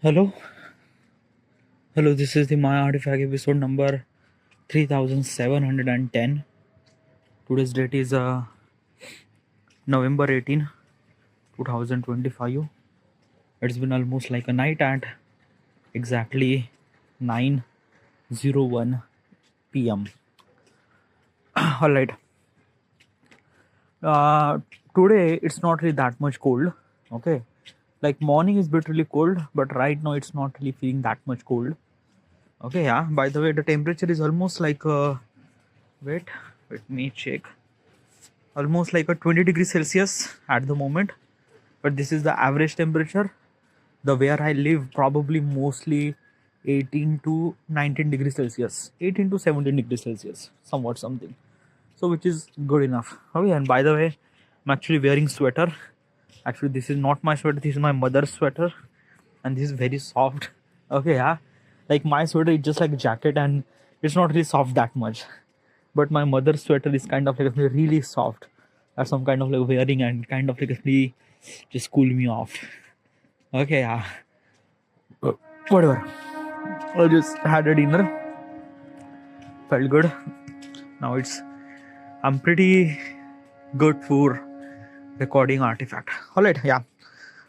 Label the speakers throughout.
Speaker 1: Hello, hello. This is the My Artifact episode number 3710. Today's date is November 18, 2025. It's been almost like a night at exactly 9:01 p.m. All right. Today it's not really that much cold. Okay, like morning is bit really cold, but right now it's not really feeling that much cold. Okay, yeah. By the way, the temperature is almost like wait, let me check. Almost like a 20 degrees Celsius at the moment, but this is the average temperature. The where I live probably mostly 18 to 19 degrees Celsius, 18 to 17 degrees Celsius, somewhat something. So which is good enough. Okay, and by the way, I'm actually wearing sweater. Actually, this is not my sweater. This is my mother's sweater, and this is very soft. Okay, yeah, like my sweater is just like a jacket, and it's not really soft that much. But my mother's sweater is kind of like really soft. That's some kind of like wearing and kind of like really just cool me off. Okay, yeah. Whatever. I just had a dinner. Felt good. Now I'm pretty good for recording Artifact. Alright, yeah.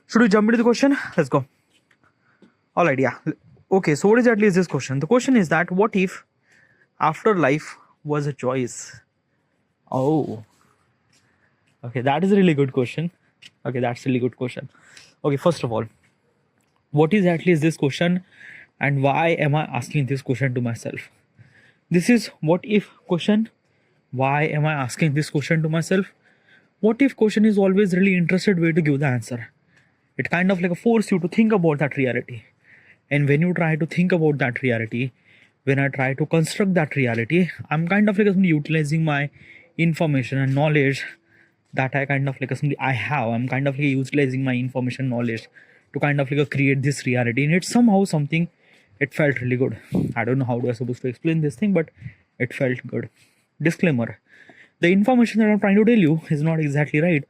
Speaker 1: Should we jump into the question? Let's go. Alright, yeah. Okay, so what exactly is this question? The question is that what if afterlife was a choice? Oh. Okay, that is a really good question. Okay, that's a really good question. Okay, first of all, what exactly is this question and why am I asking this question to myself? This is what if question. Why am I asking this question to myself? What if question is always really interested way to give the answer. It kind of like force you to think about that reality. And when you try to think about that reality, when I try to construct that reality, I'm kind of like utilizing my information and knowledge that I kind of like I have. I'm kind of like utilizing my information knowledge to kind of like create this reality, and it's somehow something. It felt really good. I don't know how do I supposed to explain this thing, but it felt good. Disclaimer: the information that I'm trying to tell you is not exactly right,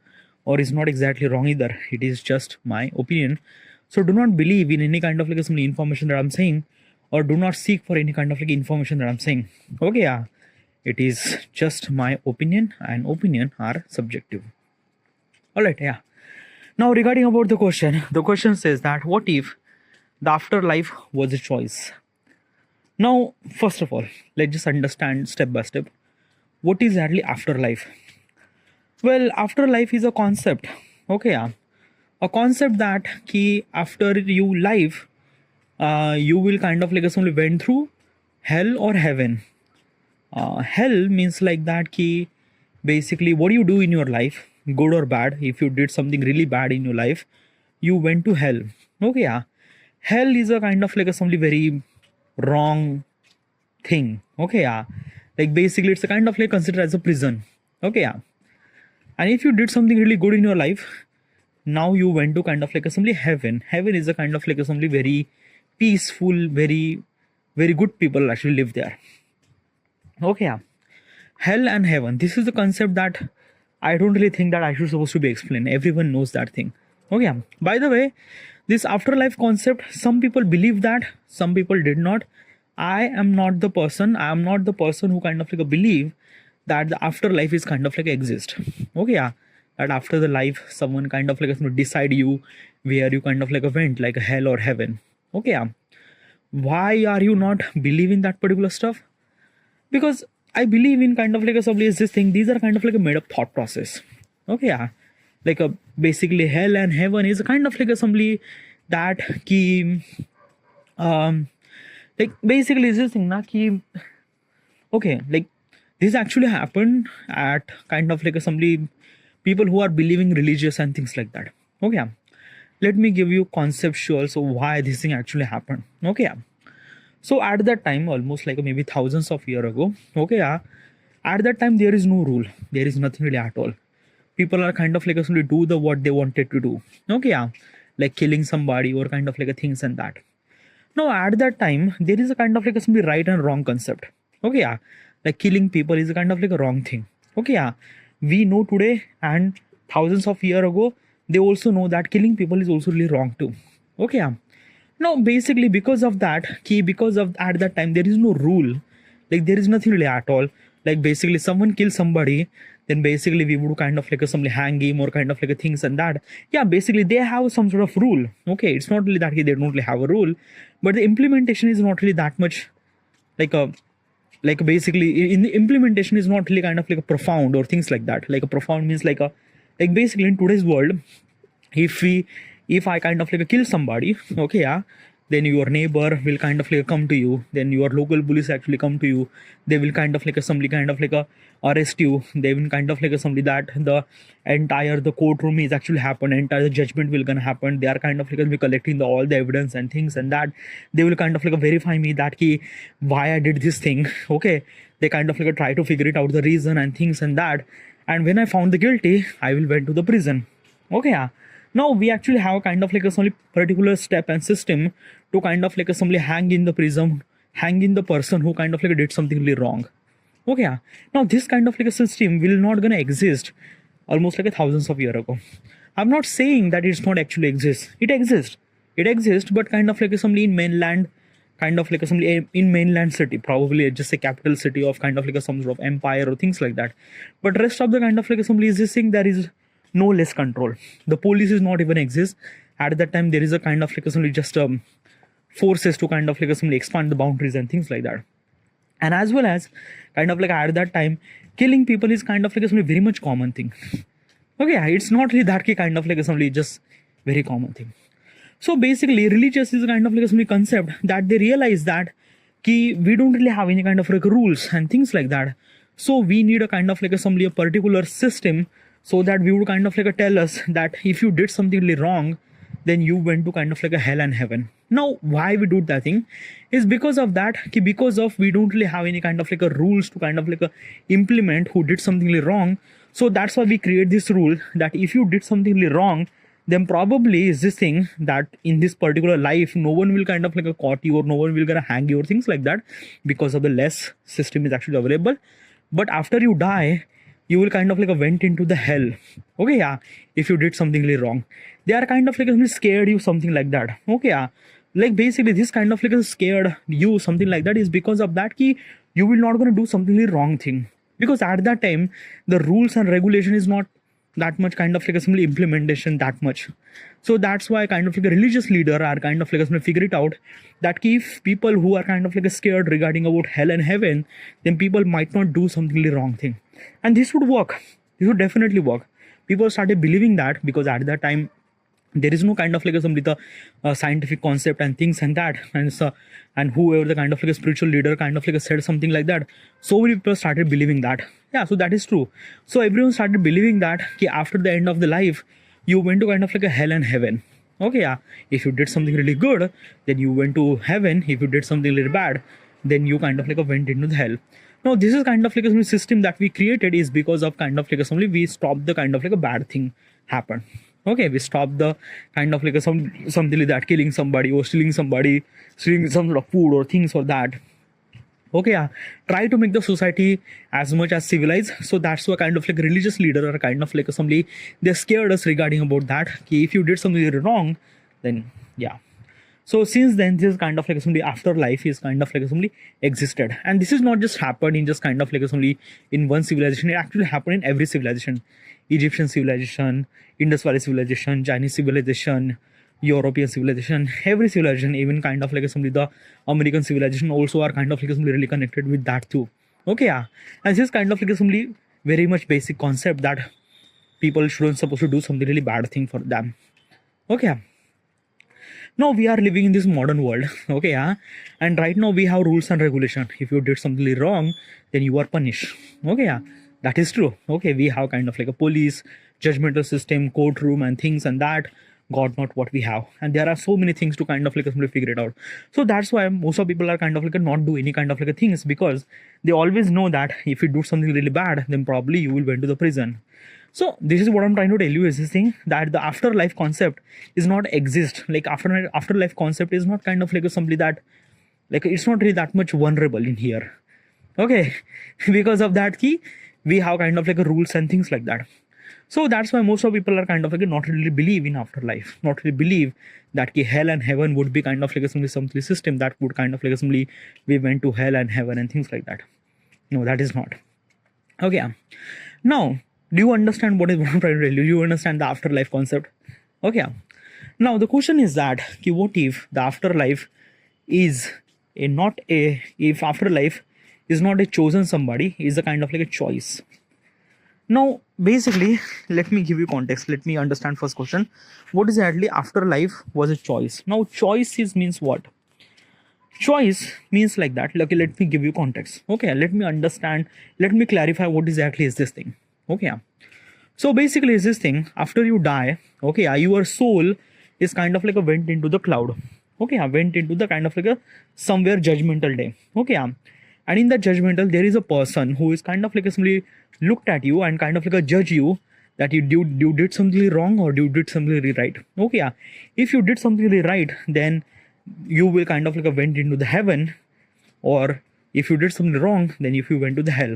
Speaker 1: or is not exactly wrong either. It is just my opinion. So do not believe in any kind of like some information that I'm saying, or do not seek for any kind of like information that I'm saying. Okay, yeah. It is just my opinion, and opinion are subjective. Alright, yeah. Now regarding about the question says that what if the afterlife was a choice? Now, first of all, let's just understand step by step what is exactly afterlife. Well, afterlife is a concept. Okay, yeah. A concept that key after you live, you will kind of like simply went through hell or heaven. Hell means like that key basically what you do in your life, good or bad. If you did something really bad in your life, you went to hell. Okay, yeah. Hell is a kind of like something very wrong thing. Okay, yeah. Like basically it's a kind of like considered as a prison. Okay, yeah. And if you did something really good in your life, now you went to kind of like simply heaven. Heaven is a kind of like simply very peaceful, very good people actually live there. Okay, yeah. Hell and heaven. This is the concept that I don't really think that I should supposed to be explained. Everyone knows that thing. Okay, yeah. By the way, this afterlife concept, some people believe that, some people did not. I am not the person who kind of like believe that the afterlife is kind of like exist. Okay, yeah. That after the life, someone kind of like decide you where you kind of like went, like hell or heaven. Okay, yeah. Why are you not believing that particular stuff? Because I believe in kind of like this thing. These are kind of like a made up thought process. Okay, yeah. Like a basically hell and heaven is kind of like assembly that key like basically is this thing na ki okay, like this actually happened at kind of like assembly people who are believing religious and things like that. Okay, yeah. Let me give you conceptual so why this thing actually happened. Okay, yeah. So at that time, almost like maybe thousands of years ago, okay, yeah, at that time there is no rule, there is nothing really at all. People are kind of like actually do the what they wanted to do. Okay, yeah, like killing somebody or kind of like a things and that. Now at that time there is a kind of like a right and wrong concept. Okay, yeah, like killing people is a kind of like a wrong thing. Okay, yeah, we know today and thousands of years ago they also know that killing people is also really wrong too. Okay, yeah. No, basically because of that, because of at that time there is no rule, like there is nothing really at all. Like basically someone kills somebody, then basically we would kind of like a somebody hang him or kind of like a things and that. Yeah, basically they have some sort of rule. Okay, it's not really that they don't really have a rule, but the implementation is not really that much like a like basically in the implementation is not really kind of like a profound or things like that. Like a profound means like a like basically in today's world, if we if I kind of like kill somebody, okay, yeah, then your neighbor will kind of like come to you, then your local police actually come to you, they will kind of like somebody kind of like arrest you, they will kind of like somebody that the entire the courtroom is actually happen, entire judgment will gonna happen, they are kind of like be collecting the all the evidence and things and that they will kind of like verify me that key why I did this thing. Okay, they kind of like try to figure it out the reason and things and that, and when I found the guilty I will went to the prison. Okay, yeah. Now we actually have kind of like a some particular step and system to kind of like a somebody hang in the prison, hang in the person who kind of like did something really wrong. Okay, yeah. Now this kind of like a system will not gonna exist almost like a thousands of years ago. I'm not saying that it's not actually exists. It exists. It exists, but kind of like a somebody in mainland, kind of like a somebody in mainland city, probably just a capital city of kind of like a some sort of empire or things like that. But rest of the kind of like a somebody is just saying there is no less control. The police is not even exist at that time. There is a kind of like a just forces to kind of like a expand the boundaries and things like that. And as well as kind of like at that time, killing people is kind of like a very much common thing. Okay, it's not really that kind of like a just very common thing. So basically, religious is a kind of like a concept that they realize that we don't really have any kind of like rules and things like that. So we need a kind of like a particular system so that we would kind of like tell us that if you did something really wrong, then you went to kind of like a hell and heaven. Now why we do that thing is because of that, because of we don't really have any kind of like a rules to kind of like implement who did something really wrong. So that's why we create this rule that if you did something really wrong, then probably is this thing that in this particular life no one will kind of like caught you or no one will gonna hang you or things like that because of the less system is actually available. But after you die, you will kind of like went into the hell. Okay, yeah, if you did something really wrong, they are kind of like scared you something like that. Okay, yeah, like basically this kind of like scared you something like that is because of that key you will not gonna do something really wrong thing, because at that time the rules and regulation is not that much kind of like simply implementation that much. So that's why kind of like a religious leader are kind of like figure it out that if people who are kind of like scared regarding about hell and heaven, then people might not do something really wrong thing. And this would work. This would definitely work. People started believing that because at that time there is no kind of like the scientific concept and things and that, and so and whoever the kind of like a spiritual leader kind of like said something like that, so many people started believing that. Yeah, so that is true. So everyone started believing that after the end of the life you went to kind of like a hell and heaven. Okay, yeah, if you did something really good, then you went to heaven. If you did something really bad, then you kind of like went into the hell. Now this is kind of like a system that we created is because of kind of like a we stopped the kind of like a bad thing happen. Okay, we stop the kind of like a something like that, killing somebody or stealing some sort of food or things or that. Okay, yeah, try to make the society as much as civilized. So that's why kind of like a religious leader or kind of like somebody, they scared us regarding about that. If you did something wrong, then yeah. So since then, this kind of like somebody afterlife is kind of like somebody existed, and this is not just happened in just kind of like somebody in one civilization. It actually happened in every civilization: Egyptian civilization, Indus Valley civilization, Chinese civilization, European civilization, every civilization, even kind of like somebody the American civilization also are kind of like somebody really connected with that too. Okay, yeah, and this is kind of like somebody very much basic concept that people shouldn't supposed to do something really bad thing for them. Okay. Now we are living in this modern world. Okay, yeah, and right now we have rules and regulation. If you did something really wrong, then you are punished. Okay, yeah, that is true. Okay, we have kind of like a police, judgmental system, courtroom, and things and that. God, not what we have, and there are so many things to kind of like figure it out. So that's why most of people are kind of like not do any kind of like things, because they always know that if you do something really bad, then probably you will went to the prison. So this is what I'm trying to tell you is this thing that the afterlife concept is not exist. Like afterlife concept is not kind of like somebody that like it's not really that much vulnerable in here. Okay, because of that key we have kind of like a rules and things like that. So that's why most of people are kind of like not really believe in afterlife, not really believe that ki hell and heaven would be kind of like some system that would kind of like simply we went to hell and heaven and things like that. No, that is not. Okay. Now, do you understand what is what I'm trying to tell you? Do you understand the afterlife concept? Okay. Now the question is that ki what if the afterlife is a not a if afterlife is not a chosen somebody, is a kind of like a choice. Now, basically, let me give you context. Let me understand first question. What is actually afterlife was a choice? Now, choice is means what? Choice means like that. Okay, let me give you context. Okay, let me understand. Let me clarify what exactly is this thing. Okay, so basically, is this thing after you die? Okay, your soul is kind of like a went into the cloud. Okay, went into the kind of like a somewhere judgmental day. Okay, and in that judgmental there is a person who is kind of like somebody looked at you and kind of like a judge you that you did something wrong or you did something really right. Okay, if you did something really right, then you will kind of like a went into the heaven, or if you did something wrong, then if you went to the hell.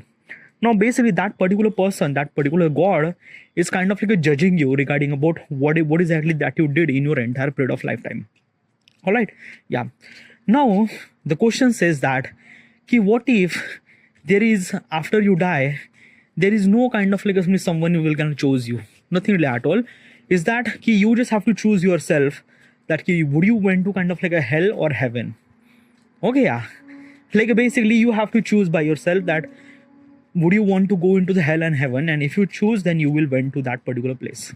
Speaker 1: Now basically that particular person, that particular god is kind of like a judging you regarding about what exactly that you did in your entire period of lifetime. All right, yeah. Now the question says that ki what if there is after you die there is no kind of like someone who will kind of choose you, nothing really at all. Is that ki you just have to choose yourself that ki would you went to kind of like a hell or heaven. Okay, yeah, like basically you have to choose by yourself that would you want to go into the hell and heaven, and if you choose then you will went to that particular place.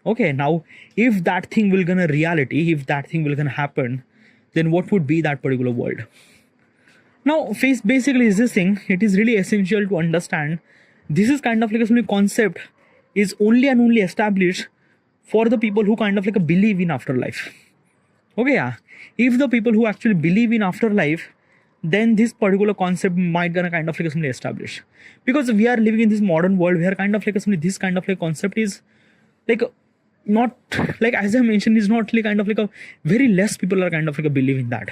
Speaker 1: Okay, now if that thing will gonna reality, if that thing will gonna happen, then what would be that particular world. Now face basically is this thing, it is really essential to understand this is kind of like a concept is only and only established for the people who kind of like believe in afterlife. Okay, yeah, if the people who actually believe in afterlife, then this particular concept might gonna kind of like something establish, because we are living in this modern world where kind of like something this kind of like concept is like not like, as I mentioned, is not like kind of like a very less people are kind of like a believe in that.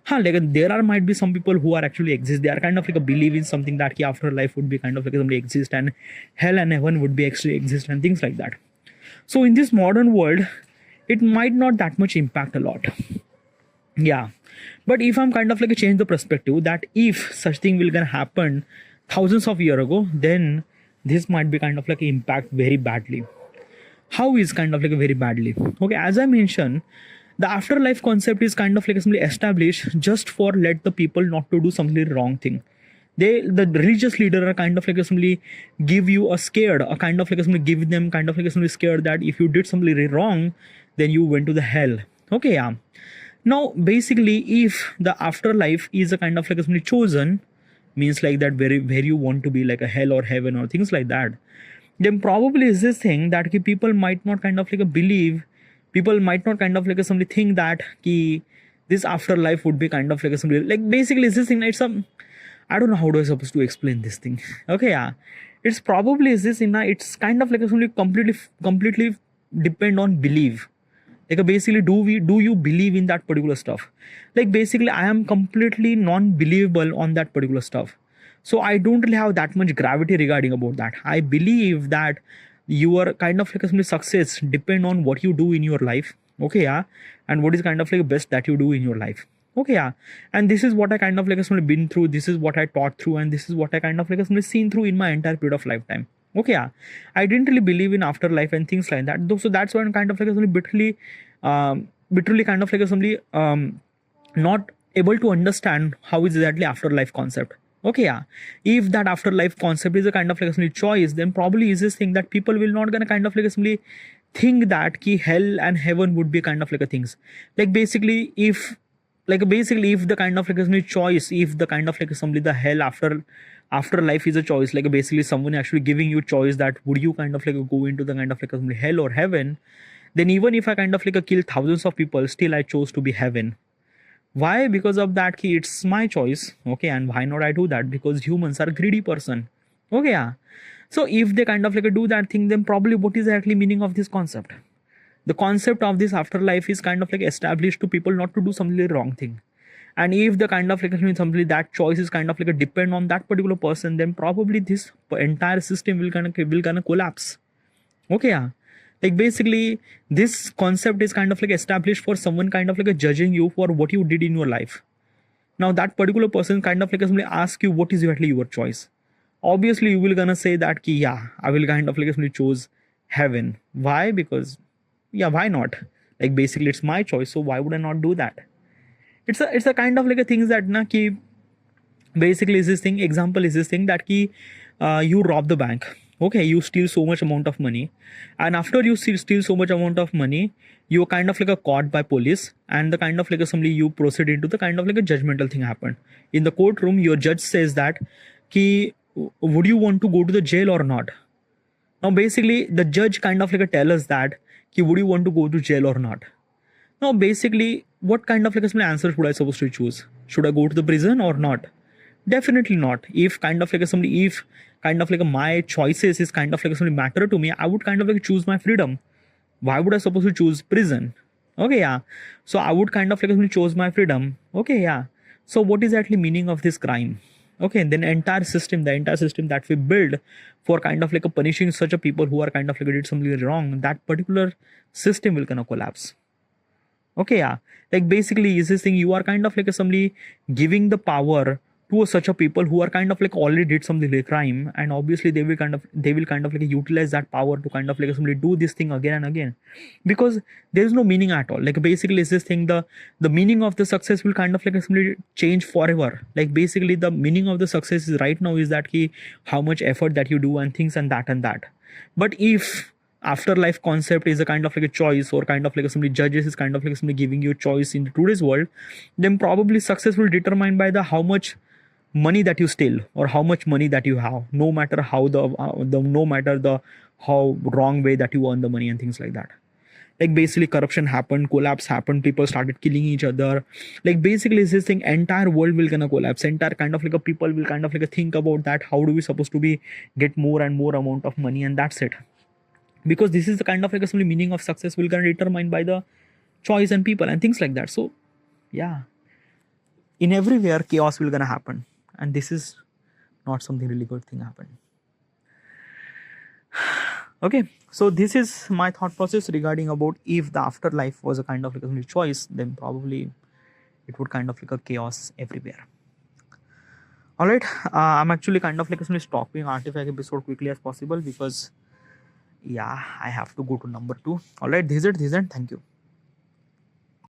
Speaker 1: Like there are might be some people who are actually exist, they are kind of like a believe in something that afterlife would be kind of like somebody exist and hell and heaven would be actually exist and things like that. So in this modern world it might not that much impact a lot. Yeah, but if I'm kind of like a change the perspective that if such thing will gonna happen thousands of years ago, then this might be kind of like impact very badly. How is kind of like a very badly? Okay, as I mentioned, the afterlife concept is kind of like simply established just for let the people not to do something wrong thing. The religious leader are kind of like simply give you a scared, a kind of like simply give them kind of like simply scared that if you did something really wrong, then you went to the hell. Okay, yeah. Now basically if the afterlife is a kind of like simply chosen, means like that where you want to be like a hell or heaven or things like that, then probably is this thing that people might not kind of like a believe, people might not kind of like a somebody think that this afterlife would be kind of like a somebody like basically is this thing, it's some, I don't know how do I supposed to explain this thing. Okay, yeah, it's probably is this in it's kind of like a somebody completely depend on belief. Like basically do you believe in that particular stuff. Like basically I am completely non-believable on that particular stuff, so I don't really have that much gravity regarding about that. I believe that your kind of like a success depend on what you do in your life. Okay, yeah, and what is kind of like best that you do in your life. Okay, yeah, and this is what I kind of like been through, this is what I taught through, and this is what I kind of like seen through in my entire period of lifetime. Okay, yeah, I didn't really believe in afterlife and things like that. So that's why I'm kind of like bitterly kind of like somebody not able to understand how is exactly afterlife concept. Okay, yeah, if that afterlife concept is a kind of like a choice, then probably is this thing that people will not gonna kind of like simply think that hell and heaven would be kind of like a things. Like basically if the kind of like a choice, if the kind of like somebody the hell afterlife is a choice, like basically someone actually giving you choice that would you kind of like go into the kind of like a hell or heaven, then even if I kind of like kill thousands of people, still I chose to be heaven. Why? Because of that it's my choice. Okay, and why not I do that? Because humans are greedy person. Okay, yeah, so if they kind of like do that thing, then probably what is actually meaning of this concept? The concept of this afterlife is kind of like established to people not to do something wrong thing. And if the kind of like something that choice is kind of like a depend on that particular person, then probably this entire system will gonna collapse. Okay, yeah. Like basically, this concept is kind of like established for someone kind of like a judging you for what you did in your life. Now that particular person kind of like simply ask you what is exactly your choice. Obviously, you will gonna say that ki, yeah, I will kind of like simply choose heaven. Why? Because yeah, why not? Like basically, it's my choice, so why would I not do that? It's a kind of like a things that na ki basically is this thing. Example is this thing that ki you rob the bank. Okay, you steal so much amount of money, and after you steal so much amount of money, you're kind of like a caught by police, and the kind of like a somebody you proceed into the kind of like a judgmental thing happened in the courtroom. Your judge says that ki would you want to go to the jail or not? Now basically the judge kind of like a tell us that ki would you want to go to jail or not? Now basically what kind of like a answer should I supposed to choose? Should I go to the prison or not? Definitely not. If kind of like a somebody, if kind of like a my choices is kind of like a somebody matter to me, I would kind of like choose my freedom. Why would I supposed to choose prison? Okay, yeah. So I would kind of like somebody chose my freedom. Okay, yeah. So what is actually meaning of this crime? Okay, then the entire system that we build for kind of like a punishing such a people who are kind of like did something wrong, that particular system will gonna collapse. Okay, yeah. Like basically is this thing you are kind of like a somebody giving the power to such a people who are kind of like already did something like crime, and obviously they will kind of like utilize that power to kind of like somebody do this thing again and again, because there is no meaning at all. Like basically is this thing the meaning of the success will kind of like somebody change forever. Like basically the meaning of the success is right now is that he how much effort that you do and things and that. But if afterlife concept is a kind of like a choice, or kind of like somebody judges is kind of like somebody giving you a choice in today's world, then probably success will determine by the how much money that you steal or how much money that you have, no matter how the no matter the how wrong way that you earn the money and things like that. Like basically corruption happened, collapse happened, people started killing each other. Like basically is this thing entire world will gonna collapse, entire kind of like a people will kind of like a think about that how do we supposed to be get more and more amount of money, and that's it. Because this is the kind of like a meaning of success will gonna determined by the choice and people and things like that. So yeah, in everywhere chaos will gonna happen, and this is not something really good thing happen. Okay, so this is my thought process regarding about if the afterlife was a kind of like a choice, then probably it would kind of like a chaos everywhere. All right, I'm actually kind of like stopping artifact episode quickly as possible because yeah, I have to go to number 2. All right, this is it. Thank you.